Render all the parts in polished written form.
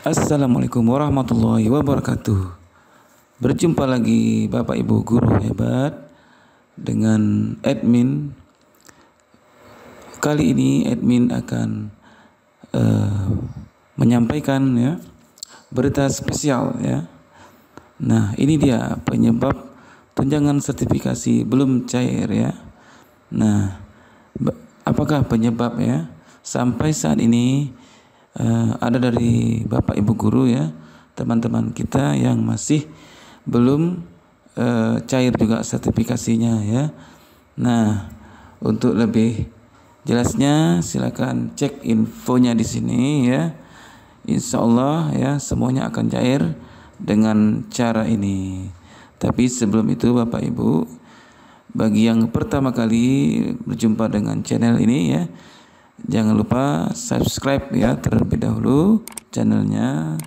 Assalamualaikum warahmatullahi wabarakatuh. Berjumpa lagi Bapak Ibu guru hebat dengan admin. Kali ini admin akan menyampaikan ya berita spesial ya. Nah, ini dia penyebab tunjangan sertifikasi belum cair ya. Nah, apakah penyebab ya? Sampai saat ini ada dari Bapak Ibu guru ya, teman-teman kita yang masih belum cair juga sertifikasinya ya. Nah, untuk lebih jelasnya silakan cek infonya di sini ya. Insya Allah ya semuanya akan cair dengan cara ini. Tapi sebelum itu Bapak Ibu, bagi yang pertama kali berjumpa dengan channel ini ya, jangan lupa subscribe ya terlebih dahulu channelnya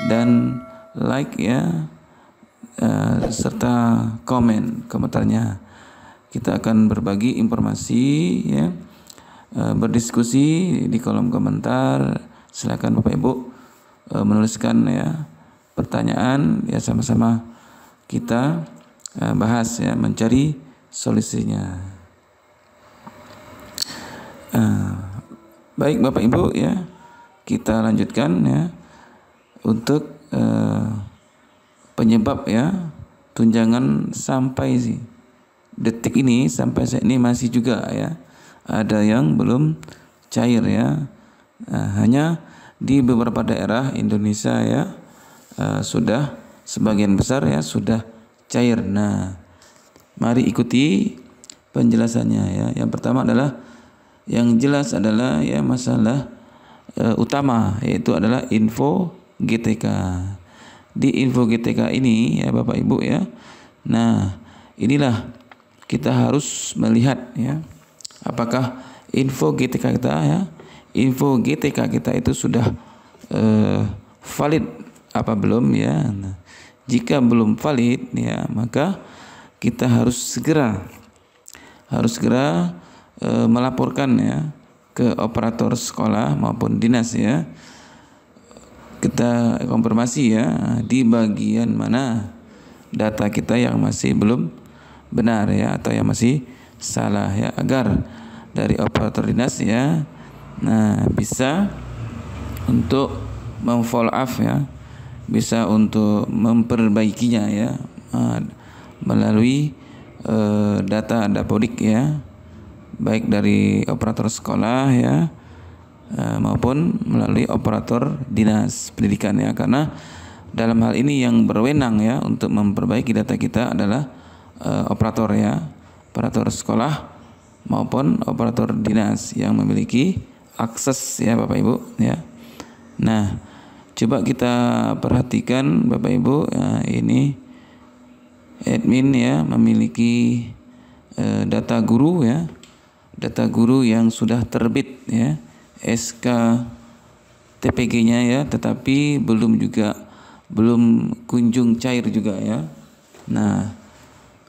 dan like ya serta komentarnya. Kita akan berbagi informasi ya, berdiskusi di kolom komentar. Silakan Bapak Ibu menuliskan ya pertanyaan ya, sama-sama kita bahas ya, mencari solusinya. Baik Bapak Ibu ya, kita lanjutkan ya untuk penyebab ya tunjangan sampai detik ini, sampai saat ini masih juga ya ada yang belum cair ya. Hanya di beberapa daerah Indonesia ya sudah sebagian besar ya sudah cair. Nah, mari ikuti penjelasannya ya. Yang pertama adalah, yang jelas adalah ya masalah utama, yaitu adalah info GTK. Di info GTK ini ya Bapak Ibu ya, nah inilah kita harus melihat ya apakah info GTK kita ya, info GTK kita itu sudah valid apa belum ya. Nah, jika belum valid ya maka kita harus segera melaporkan ya ke operator sekolah maupun dinas ya. Kita konfirmasi ya di bagian mana data kita yang masih belum benar ya, atau yang masih salah ya, agar dari operator dinas ya nah bisa untuk memfollow up ya, bisa untuk memperbaikinya ya melalui data dapodik ya, baik dari operator sekolah ya maupun melalui operator dinas pendidikan ya. Karena dalam hal ini yang berwenang ya untuk memperbaiki data kita adalah operator ya, operator sekolah maupun operator dinas yang memiliki akses ya Bapak Ibu ya. Nah, coba kita perhatikan Bapak Ibu ini admin ya memiliki data guru ya, data guru yang sudah terbit ya SK TPG-nya ya, tetapi belum kunjung cair juga ya. Nah,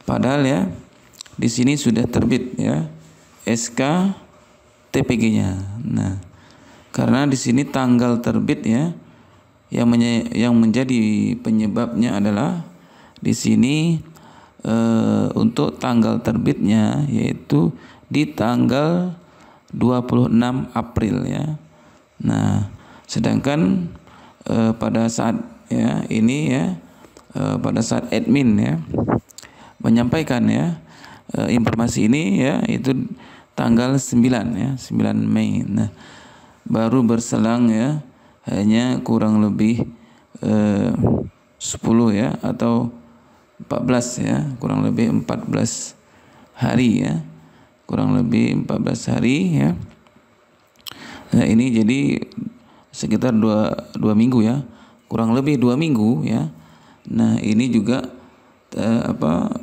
padahal ya di sini sudah terbit ya SK TPG-nya. Nah, karena di sini tanggal terbit ya yang menjadi penyebabnya adalah di sini untuk tanggal terbitnya yaitu di tanggal 26 April ya. Nah, sedangkan pada saat ya ini ya pada saat admin ya menyampaikan ya informasi ini ya itu tanggal 9 ya, 9 Mei. Nah, baru berselang ya hanya kurang lebih 10 ya atau 14 ya, kurang lebih 14 hari ya, kurang lebih 14 hari ya. Nah, ini jadi sekitar 2 minggu ya, kurang lebih 2 minggu ya. Nah, ini juga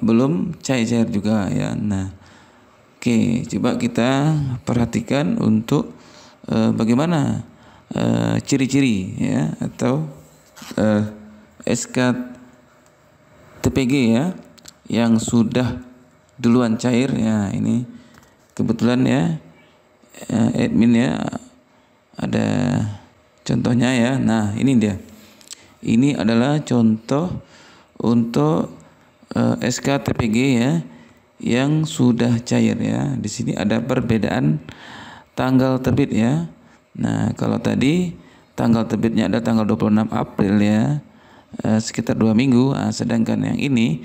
belum cair juga ya. Nah, oke, coba kita perhatikan untuk bagaimana ciri-ciri ya atau SK TPG ya yang sudah duluan cair ya. Ini kebetulan ya admin ya ada contohnya ya. Nah, ini dia. Ini adalah contoh untuk SKTPG ya yang sudah cair ya. Di sini ada perbedaan tanggal terbit ya. Nah, kalau tadi tanggal terbitnya ada tanggal 26 April ya, sekitar 2 minggu. Sedangkan yang ini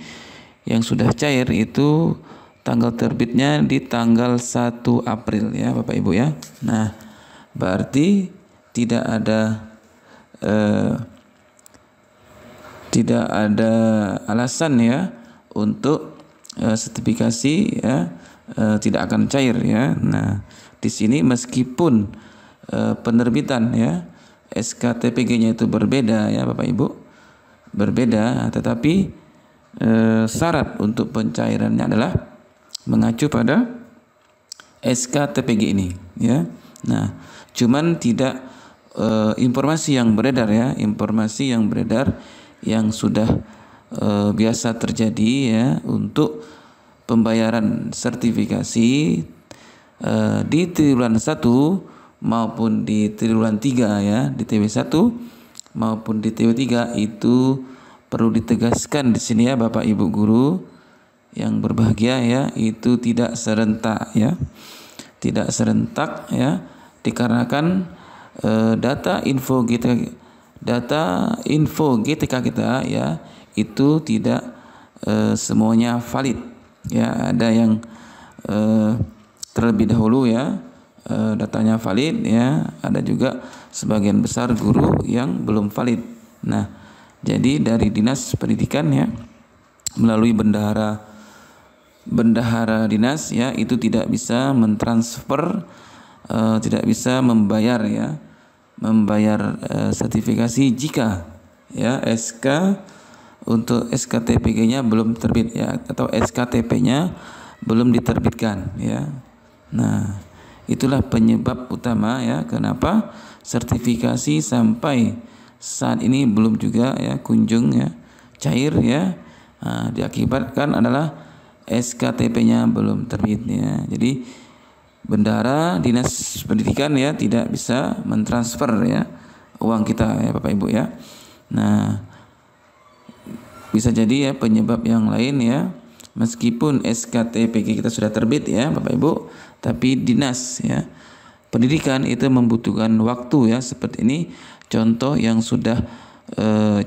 yang sudah cair itu tanggal terbitnya di tanggal 1 April ya Bapak Ibu ya. Nah, berarti tidak ada alasan ya untuk sertifikasi ya tidak akan cair ya. Nah, di sini meskipun penerbitan ya SKTPG-nya itu berbeda ya Bapak Ibu, berbeda, tetapi syarat untuk pencairannya adalah mengacu pada SKTPG ini ya. Nah, cuman tidak informasi yang beredar ya, informasi yang beredar yang sudah biasa terjadi ya untuk pembayaran sertifikasi di triwulan 1 maupun di triwulan 3 ya, di TW1 maupun di TW3 itu perlu ditegaskan di sini ya Bapak Ibu guru yang berbahagia ya, itu tidak serentak ya. Tidak serentak ya, dikarenakan data info GTK kita ya itu tidak semuanya valid ya. Ada yang terlebih dahulu ya datanya valid ya, ada juga sebagian besar guru yang belum valid. Nah, jadi dari Dinas Pendidikan ya melalui bendahara dinas ya itu tidak bisa mentransfer, tidak bisa membayar sertifikasi jika ya untuk SKTPG-nya belum terbit ya, atau SKTP-nya belum diterbitkan ya. Nah, itulah penyebab utama ya kenapa sertifikasi sampai saat ini belum juga ya kunjung ya cair ya. Nah, diakibatkan adalah SKTP-nya belum terbit ya. Jadi bendahara Dinas Pendidikan ya tidak bisa mentransfer ya uang kita ya Bapak Ibu ya. Nah, bisa jadi ya penyebab yang lain ya, meskipun SKTPG kita sudah terbit ya Bapak Ibu, tapi Dinas ya Pendidikan itu membutuhkan waktu ya. Seperti ini contoh yang sudah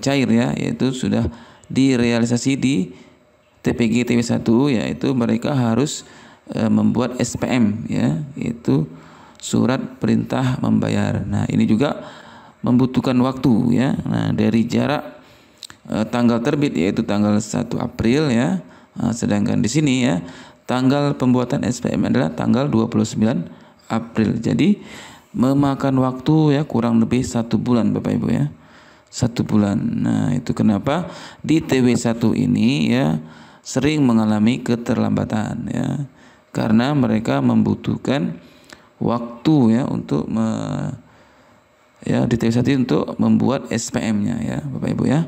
cair ya, yaitu sudah direalisasi di TPG TW1, yaitu mereka harus membuat SPM ya, yaitu surat perintah membayar. Nah, ini juga membutuhkan waktu ya. Nah, dari jarak tanggal terbit yaitu tanggal 1 April ya. Nah, sedangkan di sini ya tanggal pembuatan SPM adalah tanggal 29 April. Jadi memakan waktu ya kurang lebih 1 bulan Bapak Ibu ya. 1 bulan. Nah, itu kenapa di TW1 ini ya sering mengalami keterlambatan ya, karena mereka membutuhkan waktu ya untuk di TW1 untuk membuat SPM-nya ya Bapak Ibu ya.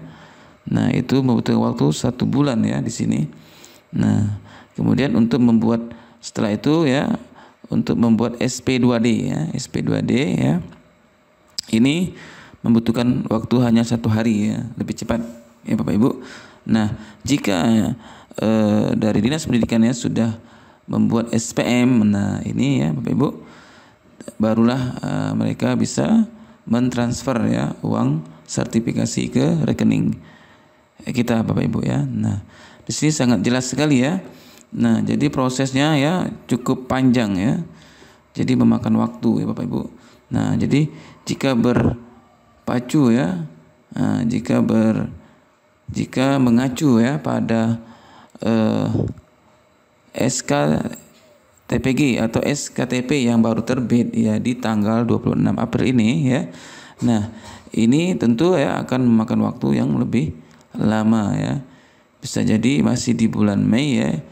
Nah, itu membutuhkan waktu 1 bulan ya di sini. Nah, kemudian untuk membuat setelah itu ya untuk membuat SP2D ya, SP2D ya. Ini membutuhkan waktu hanya 1 hari ya, lebih cepat ya Bapak Ibu. Nah, jika dari Dinas Pendidikannya sudah membuat SPM, nah ini ya Bapak Ibu, barulah mereka bisa mentransfer ya uang sertifikasi ke rekening kita Bapak Ibu ya. Nah, di sini sangat jelas sekali ya. Nah, jadi prosesnya ya cukup panjang ya. Jadi memakan waktu ya Bapak Ibu. Nah, jadi jika berpacu ya, jika mengacu ya pada SKTPG atau SKTP yang baru terbit ya di tanggal 26 April ini ya. Nah, ini tentu ya akan memakan waktu yang lebih lama ya. Bisa jadi masih di bulan Mei ya.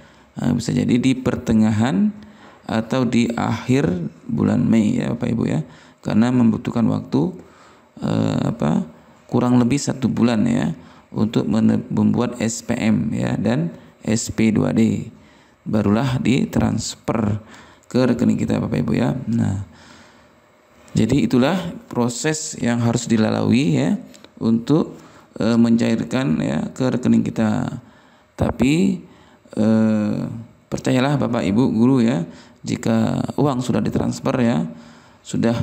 Bisa jadi di pertengahan atau di akhir bulan Mei ya Bapak Ibu ya. Karena membutuhkan waktu kurang lebih 1 bulan ya untuk membuat SPM ya dan SP2D, barulah ditransfer ke rekening kita Bapak Ibu ya. Nah, Jadi itulah proses yang harus dilalui ya untuk mencairkan ya ke rekening kita. Tapi percayalah Bapak Ibu guru ya, jika uang sudah ditransfer ya, sudah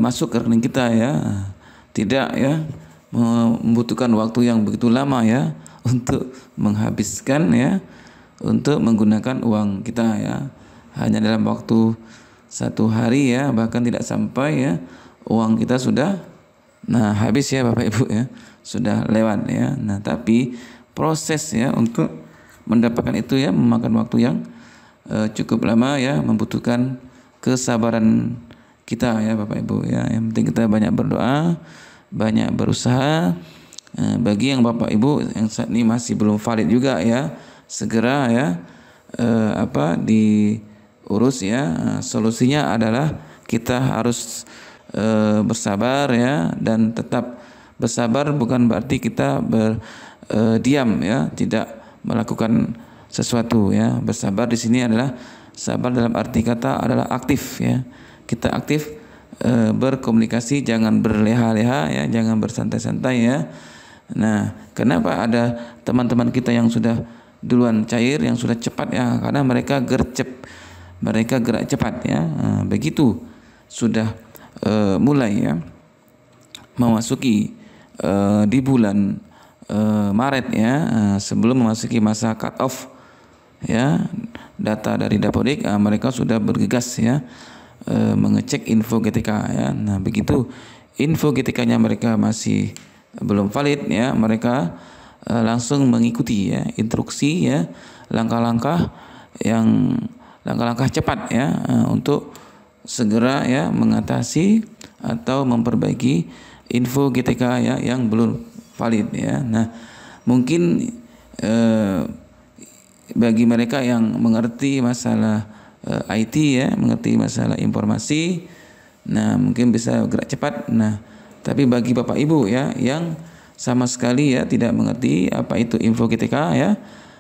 masuk ke rekening kita ya, tidak ya membutuhkan waktu yang begitu lama ya untuk menghabiskan ya, untuk menggunakan uang kita ya. Hanya dalam waktu 1 hari ya, bahkan tidak sampai ya, uang kita sudah habis ya Bapak Ibu ya, sudah lewat ya. Nah tapi proses ya untuk mendapatkan itu ya memakan waktu yang cukup lama ya, membutuhkan kesabaran kita ya Bapak Ibu ya. Yang penting kita banyak berdoa, banyak berusaha. Bagi yang Bapak Ibu yang saat ini masih belum valid juga ya, segera ya diurus ya. Solusinya adalah kita harus bersabar ya, dan tetap bersabar bukan berarti kita diam ya, tidak melakukan sesuatu ya. Bersabar di sini adalah sabar dalam arti kata adalah aktif ya. Kita aktif berkomunikasi, jangan berleha-leha ya, jangan bersantai-santai ya. Nah, kenapa ada teman-teman kita yang sudah duluan cair, yang sudah cepat ya? Karena mereka gercep, mereka gerak cepat ya. Nah, begitu sudah mulai ya memasuki di bulan Maret ya, sebelum memasuki masa cut off ya data dari Dapodik, mereka sudah bergegas ya mengecek info GTK ya. Nah begitu info GTK-nya mereka masih belum valid ya, mereka langsung mengikuti ya instruksi ya, langkah-langkah cepat ya untuk segera ya mengatasi atau memperbaiki info GTK ya yang belum valid ya. Nah mungkin bagi mereka yang mengerti masalah IT ya, mengerti masalah informasi, nah mungkin bisa gerak cepat. Nah tapi bagi Bapak Ibu ya yang sama sekali ya tidak mengerti apa itu info GTK ya,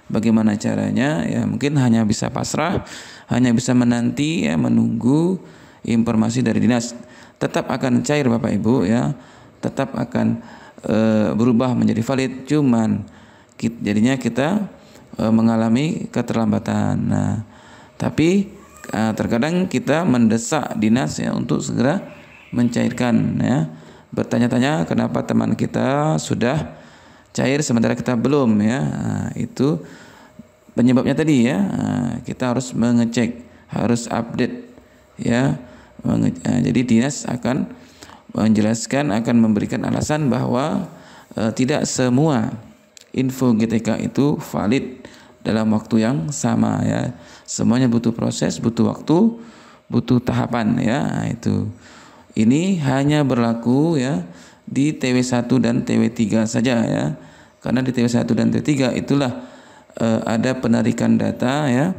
bagaimana caranya ya, mungkin hanya bisa pasrah, hanya bisa menanti ya, menunggu informasi dari dinas. Tetap akan cair Bapak Ibu ya, tetap akan berubah menjadi valid, cuman jadinya kita mengalami keterlambatan. Nah tapi terkadang kita mendesak dinas ya untuk segera mencairkan ya, bertanya-tanya kenapa teman kita sudah cair sementara kita belum ya. Nah, itu penyebabnya tadi ya, kita harus mengecek, harus update ya. Jadi dinas akan menjelaskan, akan memberikan alasan bahwa tidak semua info GTK itu valid dalam waktu yang sama ya. Semuanya butuh proses, butuh waktu, butuh tahapan ya. Nah, itu. Ini hanya berlaku ya di TW1 dan TW3 saja ya. Karena di TW1 dan TW3 itulah ada penarikan data ya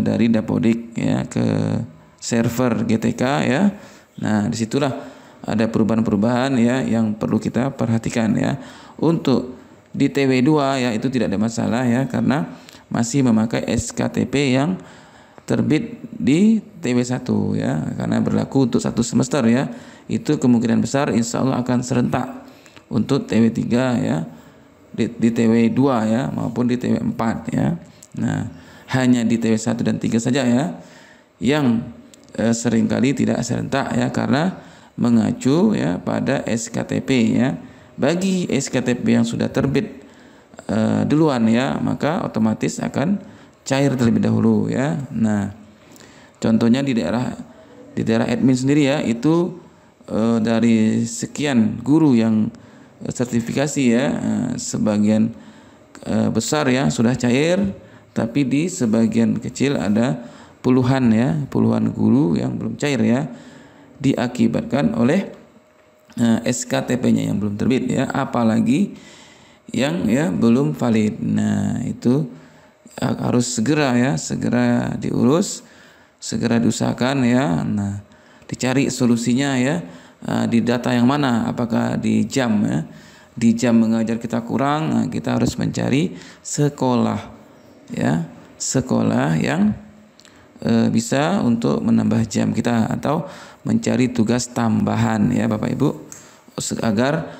dari Dapodik ya ke server GTK ya. Nah, disitulah ada perubahan-perubahan ya yang perlu kita perhatikan ya. Untuk di TW2 ya itu tidak ada masalah ya, karena masih memakai SKTP yang terbit di TW1 ya, karena berlaku untuk 1 semester ya. Itu kemungkinan besar insya Allah akan serentak untuk TW3 ya, di TW2 ya maupun di TW4 ya. Nah hanya di TW1 dan 3 saja ya yang seringkali tidak serentak ya, karena mengacu ya pada SKTP ya. Bagi SKTP yang sudah terbit duluan ya, maka otomatis akan cair terlebih dahulu ya. Nah contohnya di daerah admin sendiri ya, itu dari sekian guru yang sertifikasi ya, sebagian besar ya sudah cair, tapi di sebagian kecil ada puluhan guru yang belum cair ya, diakibatkan oleh SKTP-nya yang belum terbit ya, apalagi yang ya belum valid. Nah itu harus segera diurus, segera diusahakan ya. Nah dicari solusinya ya, di data yang mana, apakah di jam ya, di jam mengajar kita kurang, nah, kita harus mencari sekolah ya, sekolah yang bisa untuk menambah jam kita atau mencari tugas tambahan ya Bapak Ibu, agar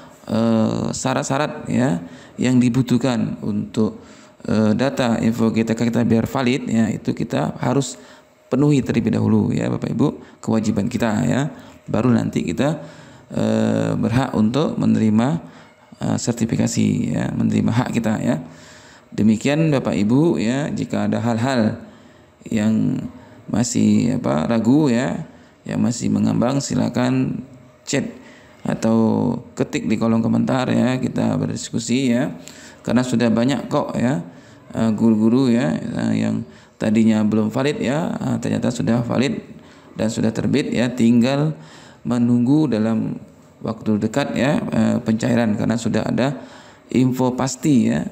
syarat-syarat ya yang dibutuhkan untuk data info kita biar valid ya, itu kita harus penuhi terlebih dahulu ya Bapak Ibu, kewajiban kita ya, baru nanti kita berhak untuk menerima sertifikasi ya, menerima hak kita ya. Demikian Bapak Ibu ya, jika ada hal-hal yang masih ragu ya, yang masih mengambang, silakan chat atau ketik di kolom komentar ya, kita berdiskusi ya. Karena sudah banyak kok ya guru-guru ya yang tadinya belum valid ya, ternyata sudah valid dan sudah terbit ya, tinggal menunggu dalam waktu dekat ya pencairan, karena sudah ada info pasti ya,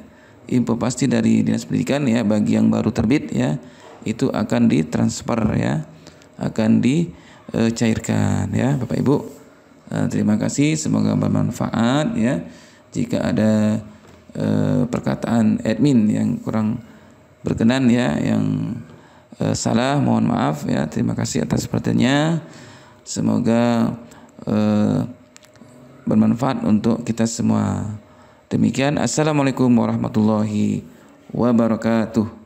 info pasti dari Dinas Pendidikan ya, bagi yang baru terbit ya itu akan ditransfer ya, akan dicairkan ya Bapak Ibu. Terima kasih, semoga bermanfaat ya. Jika ada perkataan admin yang kurang berkenan ya, yang salah, mohon maaf ya. Terima kasih atas perhatiannya. Semoga bermanfaat untuk kita semua. Demikian, assalamualaikum warahmatullahi wabarakatuh.